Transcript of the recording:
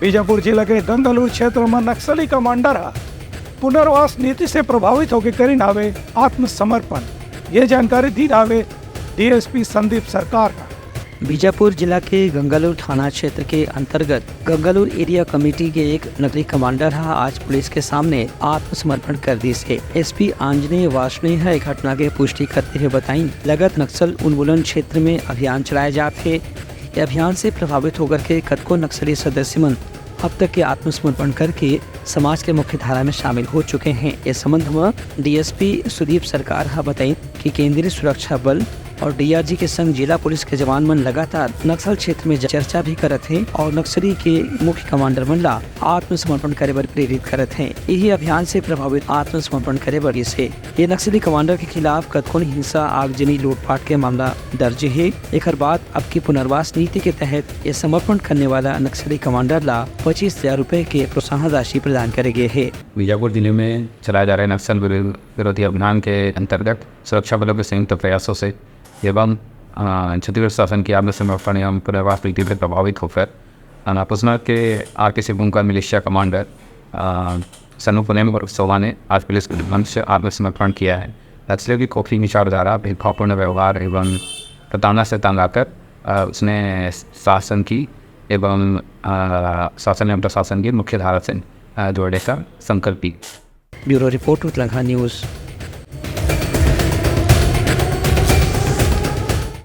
बीजापुर जिला के गंगालूर क्षेत्र में नक्सली कमांडर पुनर्वास नीति से प्रभावित होकर करी नावे आत्मसमर्पण। ये जानकारी दी नावे डीएसपी संदीप सरकार का। बीजापुर जिला के गंगालूर थाना क्षेत्र के अंतर्गत गंगालूर एरिया कमेटी के एक नकली कमांडर आज पुलिस के सामने आत्मसमर्पण कर दी से। एसपी आंजनेय वार्ष्णेय घटना के पुष्टि करते हुए बताई, लगत नक्सल उन्मूलन क्षेत्र में अभियान चलाए जाते हैं। ये अभियान से प्रभावित होकर के कतको नक्सली सदस्य मन अब तक के आत्मसमर्पण करके समाज के मुख्य धारा में शामिल हो चुके हैं। इस संबंध में डीएसपी सुदीप सरकार बताई कि केंद्रीय सुरक्षा बल और डीआरजी के संग जिला पुलिस के जवान मन लगातार नक्सल क्षेत्र में चर्चा भी करत हैं और नक्सली के मुख्य कमांडर मन ला आत्मसमर्पण करे बर प्रेरित करत हैं। यही अभियान से प्रभावित आत्मसमर्पण करे बर से ये नक्सली कमांडर के खिलाफ कतकोन हिंसा, आगजनी, लूटपाट के मामला दर्ज है। एक बाद अब की पुनर्वास नीति के तहत ये समर्पण करने वाला नक्सली कमांडर ला 25,000 रुपए के प्रोत्साहन राशि प्रदान करे गए है। बीजापुर जिले में चलाए जा रहे नक्सल विरोधी अभियान के अंतर्गत सुरक्षा बलों के संयुक्त प्रयासों से एवं छत्तीसगढ़ शासन की आत्मसमर्पण एवं पुनर्वास नीति पर प्रभावित होकर पुसना के आरकेसी बुमका मिलिशिया कमांडर सनु पुनेम और सोवा ने आज पुलिस के मंच से आत्मसमर्पण किया है। नक्सलियों की खोखली विचारधारा, भेदभावपूर्ण व्यवहार एवं प्रताड़ना से तंग आकर उसने शासन की एवं शासन एवं प्रशासन की मुख्य धारा से जोड़ने का संकल्प की। Bureau report, Uttarakhand news.